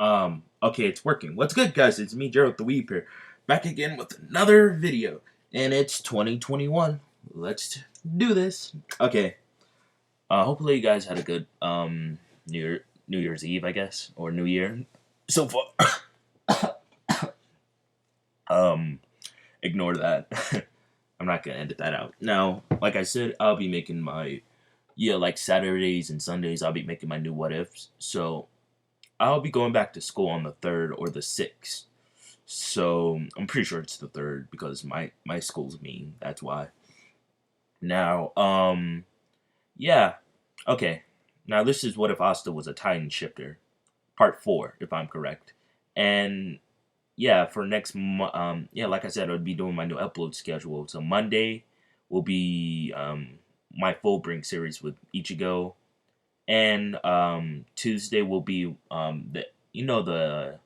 Okay, it's working. What's good, guys? It's me, Gerald the Weeb here, back again with another video, and it's 2021. Let's do this. Okay. Hopefully you guys had a good New Year's Eve, I guess, or New Year so far. um, Ignore that. I'm not gonna edit that out. Now, like I said, I'll be making my like Saturdays and Sundays. I'll be making my new what ifs. So I'll be going back to school on the 3rd or the 6th. So I'm pretty sure it's the 3rd because my school's mean. That's why. Now, yeah. Okay. Now this is what if Asta was a Titan shifter, part 4, if I'm correct. And yeah, for yeah, like I said, I'll be doing my new upload schedule. So Monday will be my full bring series with Ichigo, and Tuesday will be the the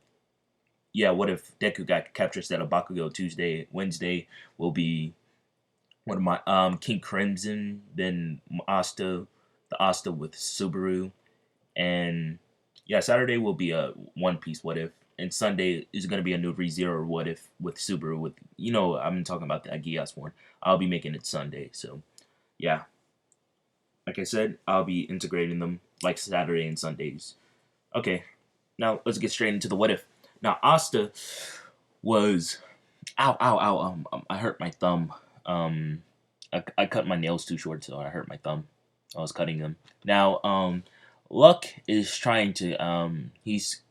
what if Deku got captures that Bakugo. Wednesday will be one of my King Crimson, then Asta, the Asta with Subaru, and yeah, Saturday will be a One Piece what if, and Sunday is gonna be a new ReZero what if with Subaru with I'm talking about the Agias one. I'll be making it Sunday, so yeah. Like I said, I'll be integrating them like Saturday and Sundays. Okay, now let's get straight into the what if. Now Asta was ow ow ow I hurt my thumb. I cut my nails too short, so I hurt my thumb. I was cutting them. Now Luck is trying to this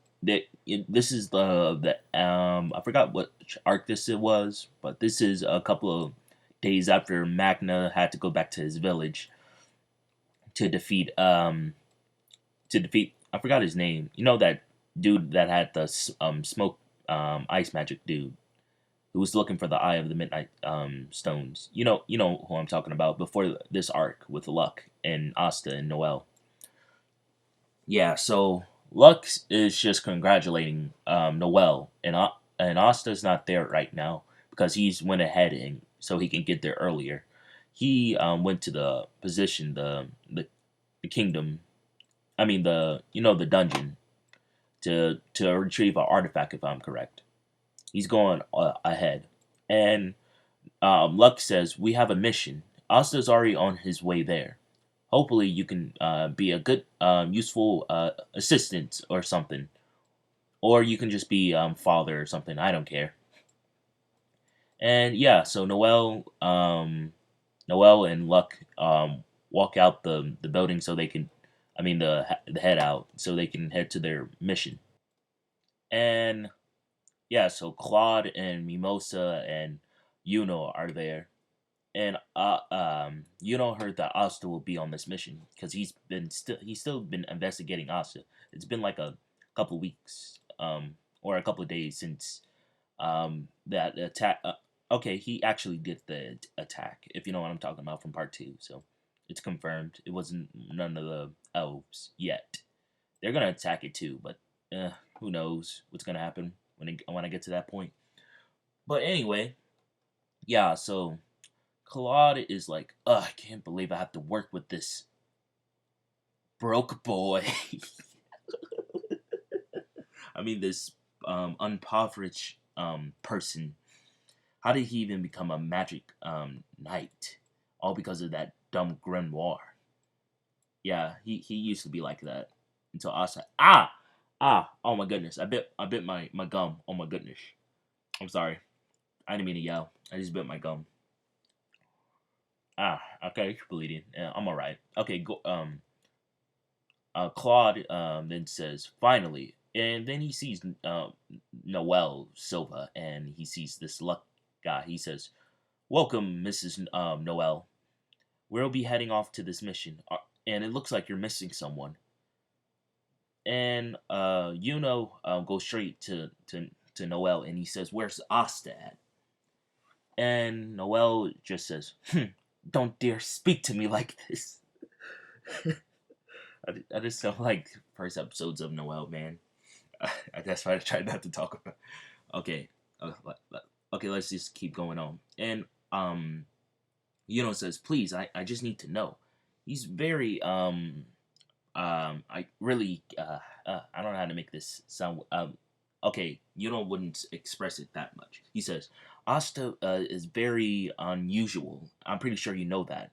is the I forgot what arc this it was, but this is a couple of days after Magna had to go back to his village to defeat I forgot his name. You know that dude that had the smoke ice magic dude who was looking for the Eye of the Midnight Stones. You know who I'm talking about before this arc with Luck and Asta and Noel. Yeah, so Luck is just congratulating Noel, and Asta's not there right now because he's went ahead and so he can get there earlier. He went to the position, the kingdom. I mean the dungeon to retrieve an artifact, if I'm correct. He's going ahead, and Luck says we have a mission. Asta's already on his way there. Hopefully, you can be a good, useful assistant or something, or you can just be father or something. I don't care. And yeah, so Noel and Luck walk out the building so they can, I mean the head out so they can head to their mission. And yeah, so Claude and Mimosa and Yuno are there, and Yuno heard that Asta will be on this mission because he's still been investigating Asta. It's been like a couple weeks, or a couple of days since that attack. Okay, he actually did the attack, if you know what I'm talking about from part 2. So it's confirmed. It wasn't none of the elves yet. They're gonna attack it too, but who knows what's gonna happen when I get to that point. But anyway, yeah. So Claude is like, ugh, I can't believe I have to work with this broke boy. I mean, this impoverished person. How did he even become a magic knight? All because of that dumb grimoire. Yeah, he used to be like that until I said, oh my goodness, I bit my gum. Oh my goodness, I'm sorry. I didn't mean to yell. I just bit my gum. Okay, it's bleeding. Yeah, I'm alright. Okay, go. Claude then says, finally, and then he sees Noel Silva, and he sees this Luck guy. He says, welcome, Mrs. Noel. We'll be heading off to this mission, and it looks like you're missing someone. And goes straight to Noel, and he says, where's Asta at? And Noel just says, don't dare speak to me like this. I just don't like first episodes of Noel, man. That's why I tried not to talk about. Okay, okay, let's just keep going on. And says, please, I just need to know. He's very I really I don't know how to make this sound. Okay, wouldn't express it that much. He says Asta is very unusual. I'm pretty sure you know that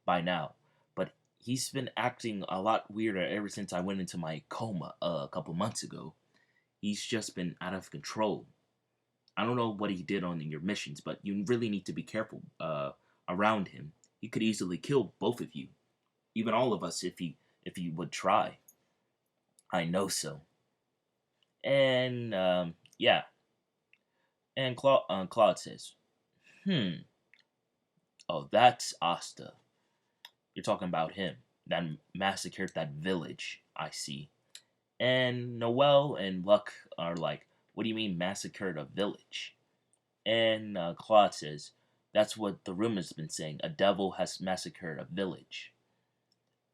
by now, but he's been acting a lot weirder ever since I went into my coma a couple months ago. He's just been out of control. I don't know what he did on your missions, but you really need to be careful around him. He could easily kill both of you, even all of us, if he would try. I know so. And yeah, and Claude says, "Hmm. Oh, that's Asta. You're talking about him that massacred that village. I see." And Noel and Luck are like, "What do you mean massacred a village?" And Claude says, "That's what the rumor's been saying. A devil has massacred a village."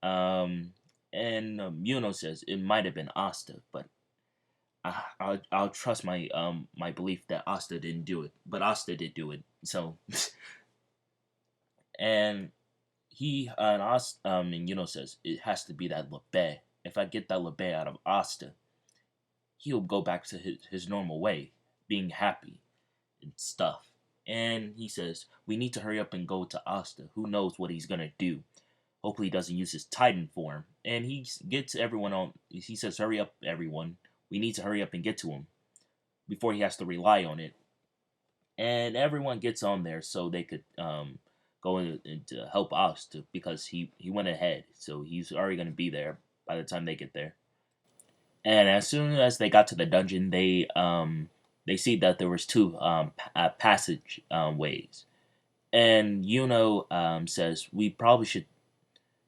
Um, and Yuno says it might have been Asta, but I'll trust my belief that Asta didn't do it, but Asta did do it. So, and he and and says it has to be that Lepe. If I get that Lepe out of Asta, he'll go back to his normal way, being happy and stuff. And he says we need to hurry up and go to Asta. Who knows what he's gonna do? Hopefully, he doesn't use his Titan form. And he gets everyone on. He says, "Hurry up, everyone! We need to hurry up and get to him before he has to rely on it." And everyone gets on there so they could go in to help Asta because he went ahead, so he's already going to be there by the time they get there. And as soon as they got to the dungeon, they see that there was two passage ways. And Yuno says we probably should.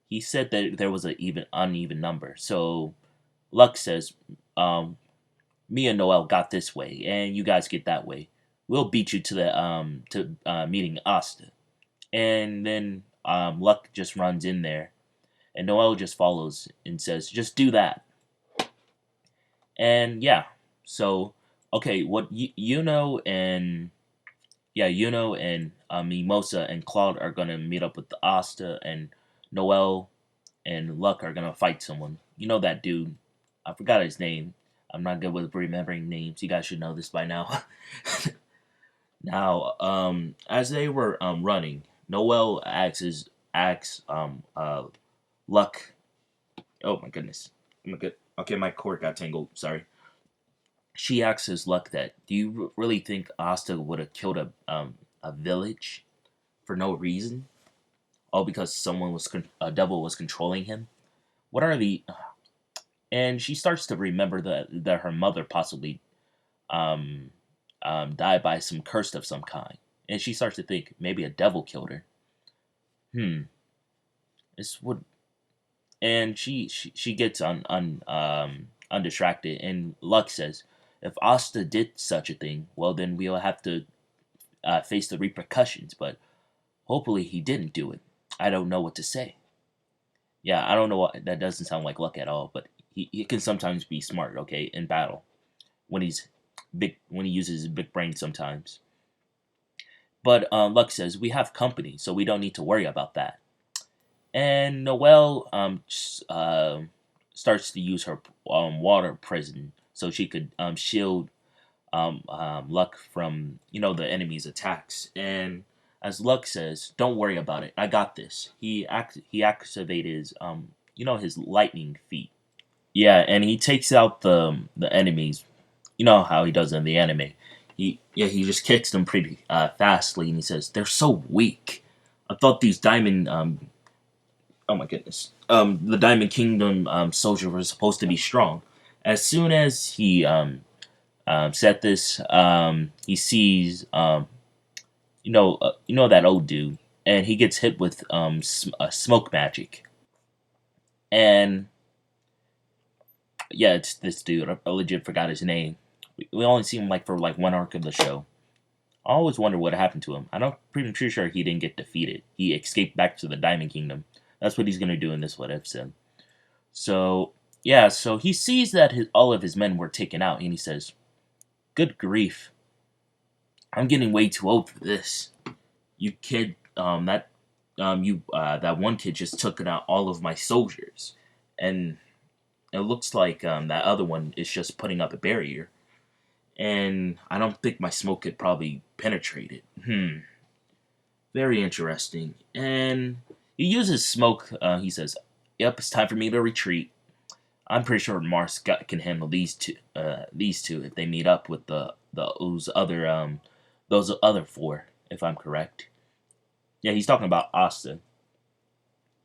He said that there was an even uneven number, so Luck says, "Me and Noel got this way, and you guys get that way. We'll beat you to the meeting Asta." And then Luck just runs in there, and Noel just follows and says, "Just do that." And yeah, so okay, what Yuno and Mimosa and Claude are gonna meet up with the Asta, and Noel and Luck are gonna fight someone. You know that dude. I forgot his name. I'm not good with remembering names. You guys should know this by now. Now, as they were running, Noel asks Luck. Oh my goodness. Oh my good. Okay, my cord got tangled. Sorry. She asks his Luck that. Do you really think Asta would have killed a village for no reason? All because a devil was controlling him? What are the and she starts to remember that her mother possibly um, died by some curse of some kind, and she starts to think maybe a devil killed her. Hmm, this would, and she gets undistracted, and Luck says, if Asta did such a thing, well then we'll have to face the repercussions. But hopefully he didn't do it. I don't know what to say. Yeah, I don't know what that doesn't sound like Luck at all, but he can sometimes be smart. Okay, in battle when he's when he uses his big brain sometimes. But Luck says we have company, so we don't need to worry about that. And Noelle starts to use her water prison so she could shield Luck from the enemy's attacks. And as Luck says, "Don't worry about it. I got this." He activated his his lightning feat. Yeah, and he takes out the enemies. You know how he does in the anime. He just kicks them pretty fastly, and he says they're so weak. I thought these diamond oh my goodness the Diamond Kingdom soldier were supposed to be strong. As soon as he said this, he sees that old dude, and he gets hit with smoke magic, and yeah, it's this dude. I legit forgot his name. We only see him for one arc of the show. I always wonder what happened to him. Pretty sure he didn't get defeated. He escaped back to the Diamond Kingdom. That's what he's gonna do in this what if sim. So yeah, so he sees that all of his men were taken out, and he says, "Good grief, I'm getting way too old for this. You kid, that one kid just took out all of my soldiers." and it looks like that other one is just putting up a barrier, and I don't think my smoke could probably penetrate it. Very interesting. And he uses smoke. He says, "Yep, it's time for me to retreat. I'm pretty sure Mars can handle these two. These two if they meet up with those other four, if I'm correct." Yeah, he's talking about Asta.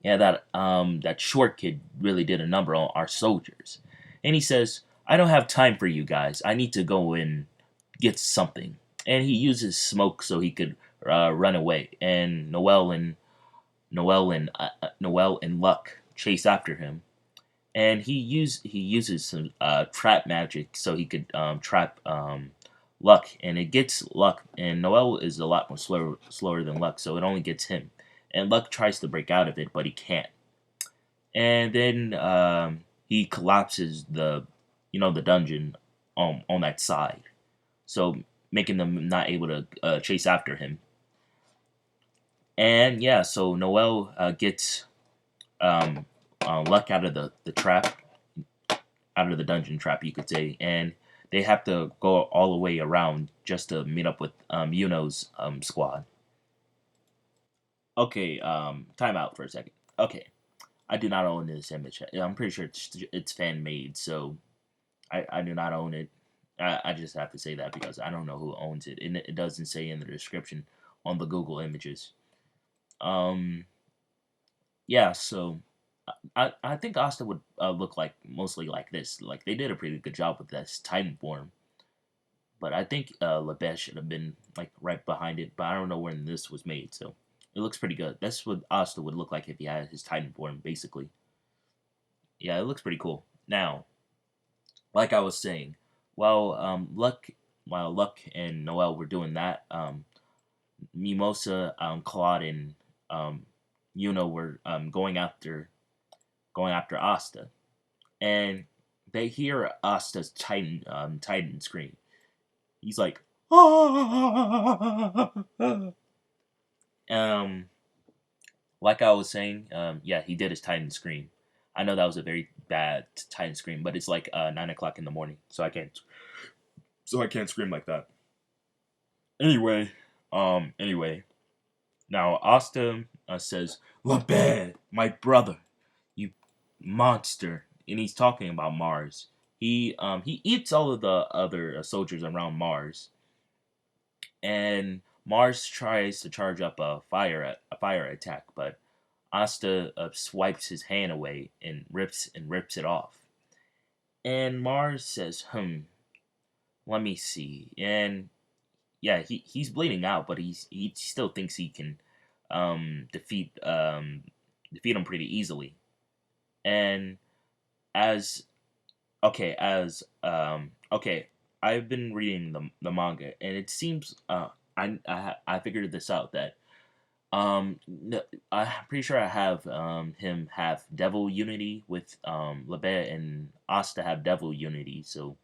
Yeah, that short kid really did a number on our soldiers. And he says, "I don't have time for you guys. I need to go and get something." And he uses smoke so he could run away. And Noel and Luck chase after him. And he uses some trap magic so he could trap Luck, and it gets Luck. And Noel is a lot more slower than Luck, so it only gets him. And Luck tries to break out of it, but he can't. And then he collapses the dungeon on that side, so making them not able to chase after him. And yeah, so Noel gets um, Luck out of the trap, out of the dungeon trap, you could say, and they have to go all the way around just to meet up with Yuno's squad. Okay, time out for a second. Okay, I do not own this image. I'm pretty sure it's fan made, so I do not own it. I just have to say that because I don't know who owns it, and it doesn't say in the description on the Google Images. Um, yeah, so I think Asta would look like mostly like this. Like they did a pretty good job with this Titan form, but I think Lebes should have been like right behind it. But I don't know when this was made, so it looks pretty good. That's what Asta would look like if he had his Titan form, basically. Yeah, it looks pretty cool. Now, like I was saying, while Luck and Noel were doing that, Mimosa, Claude, and were going after Asta, and they hear Asta's Titan scream. He's like, "Ah!" um, like I was saying, yeah, he did his Titan scream. I know that was a very bad Titan scream, but it's like 9 o'clock in the morning, so I can't scream like that. Anyway, now Asta says, "Labed, my brother, you monster," and he's talking about Mars. He eats all of the other soldiers around Mars, and Mars tries to charge up a fire attack, but Asta swipes his hand away and rips it off. And Mars says, let me see," and yeah, he's bleeding out, but he still thinks he can defeat him pretty easily. And as okay, I've been reading the manga, and it seems I figured this out that I'm pretty sure I have him have devil unity with Labette, and Asta have devil unity. So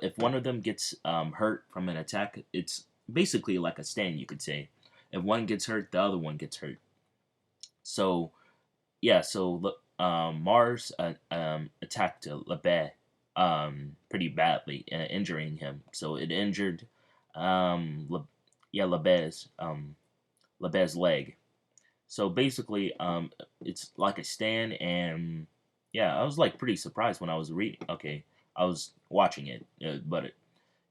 if one of them gets hurt from an attack, it's basically like a stand, you could say. If one gets hurt, the other one gets hurt. So yeah, so Mars attacked Labette pretty badly, injuring him. So it injured Labette's leg. So basically, it's like a stand, and yeah, I was like pretty surprised when I was reading. Okay, I was watching it, but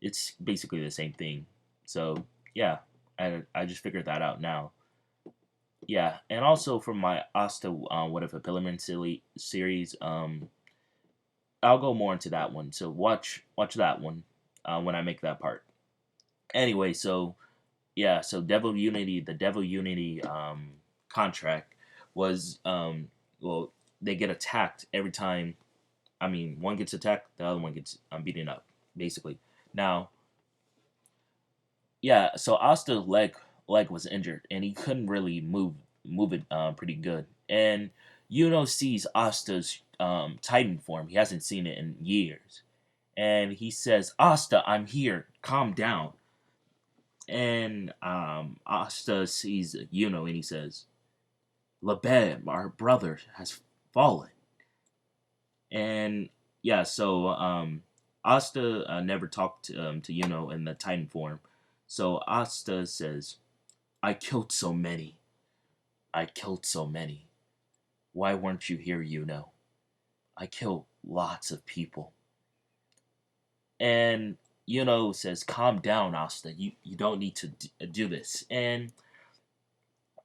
it's basically the same thing. So yeah, I just figured that out now. Yeah, and also from my Asta What If a Pillarman series, I'll go more into that one. So watch that one when I make that part. Anyway, so yeah, so the Devil Unity contract was well, they get attacked every time. I mean, one gets attacked, the other one gets beaten up, basically. Now, yeah, so Asta's leg was injured, and he couldn't really move it pretty good. And Yuno sees Asta's Titan form. He hasn't seen it in years, and he says, "Asta, I'm here. Calm down." And Asta sees Yuno, and he says, "Labeb, our brother, has fallen." And yeah, so Asta never talked to Yuno in the Titan form. So Asta says, "I killed so many. I killed so many. Why weren't you here, Yuno? I killed lots of people." And Yuno says, "Calm down, Asta. You don't need to do this." And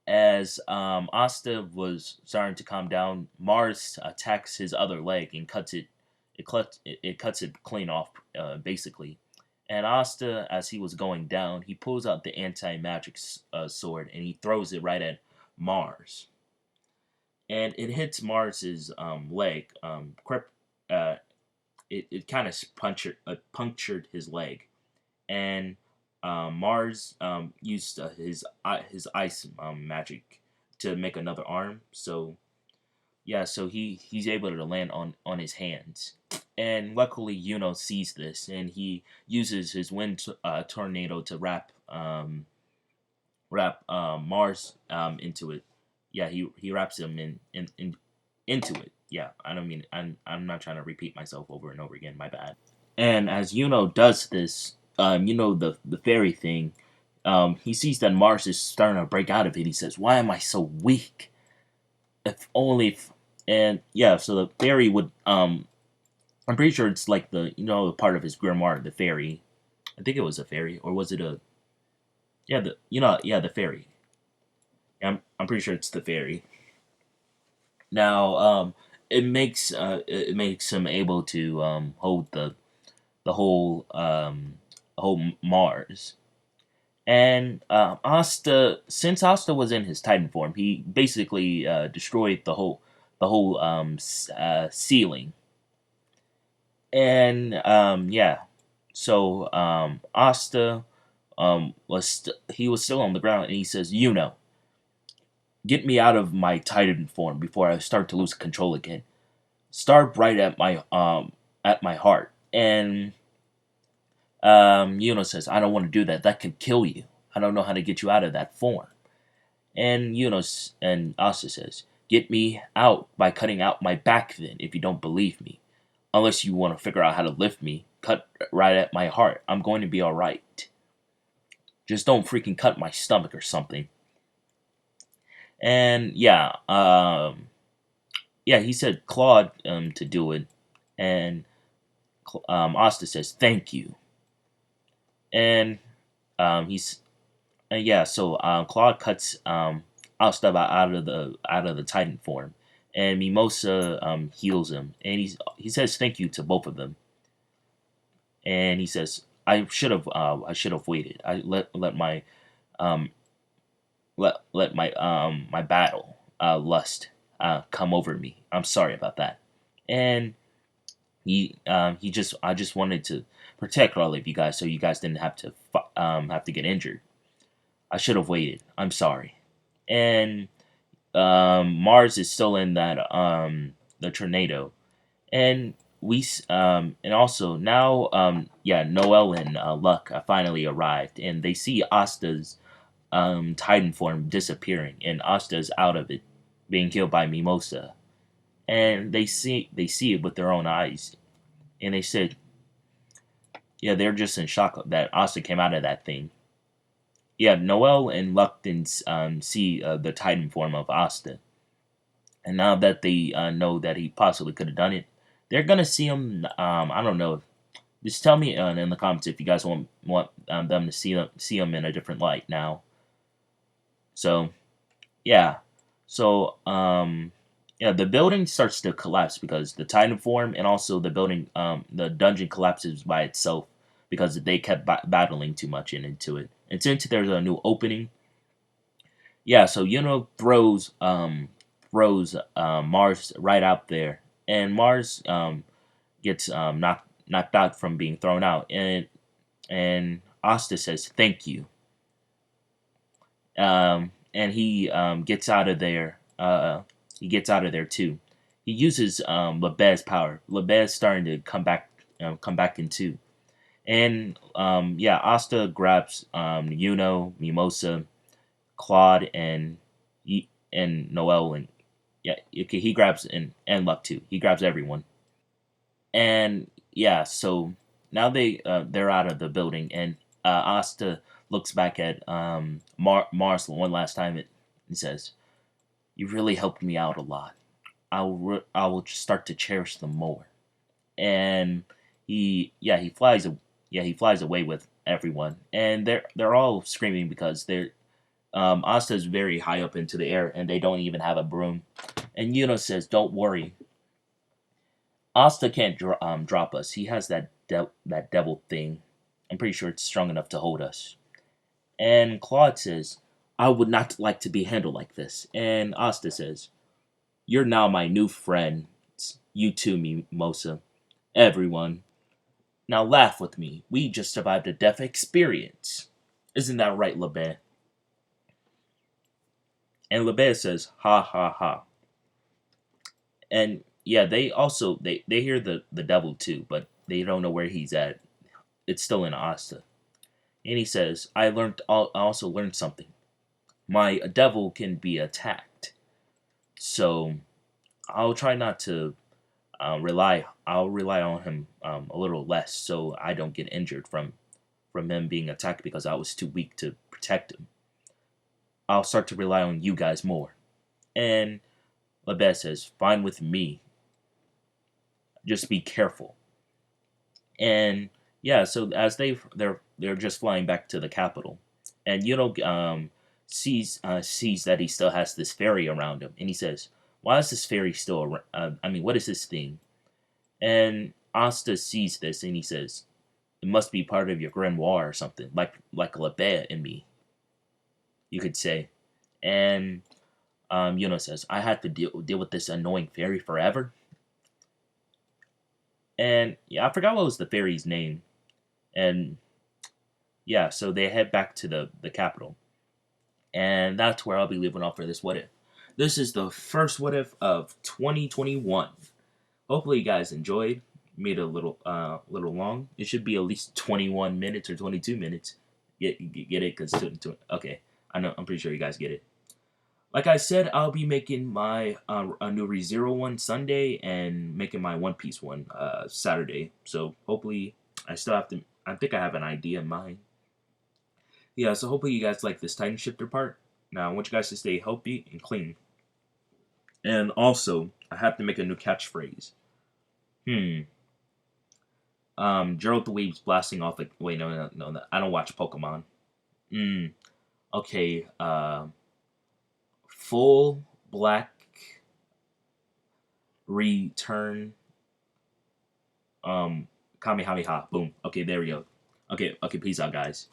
as Asta was starting to calm down, Mars attacks his other leg and cuts it. It cuts it clean off, basically. And Asta, as he was going down, he pulls out the anti-magic sword and he throws it right at Mars. And it hits Mars's leg. Uh, it kind of punctured his leg, and Mars used his ice magic to make another arm. So yeah, so he's able to land on his hands, and luckily Yuno sees this, and he uses his wind tornado to wrap Mars into it. Yeah, he wraps him into it. Yeah, I don't mean I'm not trying to repeat myself over and over again. My bad. And as Yuno does this, the fairy thing, he sees that Mars is starting to break out of it. He says, "Why am I so weak? If only." And yeah, so the fairy would. I'm pretty sure it's like the part of his grimoire, the fairy. I think it was a fairy, or was it a? Yeah, the fairy. Yeah, I'm pretty sure it's the fairy. Now, it makes him able to hold the whole Mars. And since Asta was in his Titan form, he basically destroyed the whole ceiling. And yeah, so Asta he was still on the ground, and he says, get me out of my Titan form before I start to lose control again. Start right at my heart." And says, "I don't want to do that. That could kill you. I don't know how to get you out of that form." And and Asta says, "Get me out by cutting out my back then, if you don't believe me. Unless you want to figure out how to lift me, cut right at my heart. I'm going to be alright. Just don't freaking cut my stomach or something." And yeah, he said Claude to do it. And Asta says, "Thank you." And he's yeah, so Claude cuts Asta out of the Titan form, and Mimosa heals him, and he says thank you to both of them, and he says, I should have waited. I let my um my battle lust come over me. I'm sorry about that. And he just I just wanted to protect all of you guys, so you guys didn't have to get injured. I should have waited. I'm sorry. And Mars is still in that the tornado, and and also now yeah, Noel and Luck finally arrived, and they see Asta's Titan form disappearing, and Asta's out of it, being killed by Mimosa, and they see it with their own eyes, and they said, yeah, they're just in shock that Asta came out of that thing. Yeah, Noel and Luck didn't see the Titan form of Asta, and now that they know that he possibly could have done it, they're gonna see him. I don't know. Just tell me in the comments if you guys want them to see him in a different light now. So yeah, so yeah, the building starts to collapse because the Titan form, and also the dungeon collapses by itself because they kept battling too much into it. And since there's a new opening, yeah, so throws Mars right out there, and Mars gets knocked out from being thrown out, and Asta says thank you, and he gets out of there. He gets out of there too. He uses Lebez's power. Lebez starting to come back into, and yeah, Asta grabs Mimosa, Claude, and Noel, and yeah, okay, he grabs and Luck too. He grabs everyone, And yeah, so now they're out of the building, and Asta looks back at Mars one last time. He says, "You really helped me out a lot. I will start to cherish them more." And he flies he flies away with everyone, and they're all screaming because Asta's very high up into the air, and they don't even have a broom. And Yuno says, "Don't worry, Asta can't drop us. He has that devil thing. I'm pretty sure it's strong enough to hold us." And Claude says, "I would not like to be handled like this." And Asta says, "You're now my new friend. You too, Mimosa. Everyone. Now laugh with me. We just survived a death experience. Isn't that right, LeBear?" And LeBear says, "Ha ha ha." And yeah, they hear the devil too, but they don't know where he's at. It's still in Asta. And he says, I also learned something. My devil can be attacked. So I'll try not to I'll rely on him a little less so I don't get injured from him being attacked because I was too weak to protect him. I'll start to rely on you guys more. And Labette says, "Fine with me. Just be careful." And yeah, so as they're just flying back to the capital, and sees that he still has this fairy around him, and he says, "Why is this fairy still around? I mean, what is this thing?" And Asta sees this, and he says, "It must be part of your grimoire or something, like Labette in me, you could say." And says, "I had to deal with this annoying fairy forever." And yeah, I forgot what was the fairy's name. And yeah, so they head back to the capital, and that's where I'll be leaving off for this what if. This is the first what if of 2021. Hopefully, you guys enjoyed. Made it a little long. It should be at least 21 minutes or 22 minutes. Get it? Cause okay, I know. I'm pretty sure you guys get it. Like I said, I'll be making my a new ReZero one Sunday and making my One Piece one Saturday. So hopefully, I still have to. I think I have an idea in mind. Yeah, so hopefully you guys like this Titan Shifter part. Now, I want you guys to stay healthy and clean. And also, I have to make a new catchphrase. Hmm. Gerald the Waves blasting off. Wait, no. I don't watch Pokemon. Hmm. Okay. Full black return. Kamehameha. Boom. Okay, there we go. Okay. Peace out, guys.